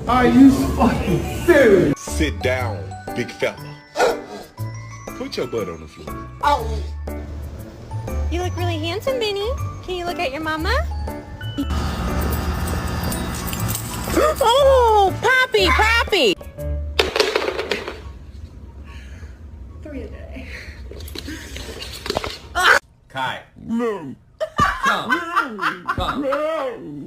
Are you fucking serious? Sit down, big fella. Put your butt on the floor. Oh. You look really handsome, Benny. Can you look at your mama? Oh, Poppy, Poppy. 3 a day. Kai. Come. Come.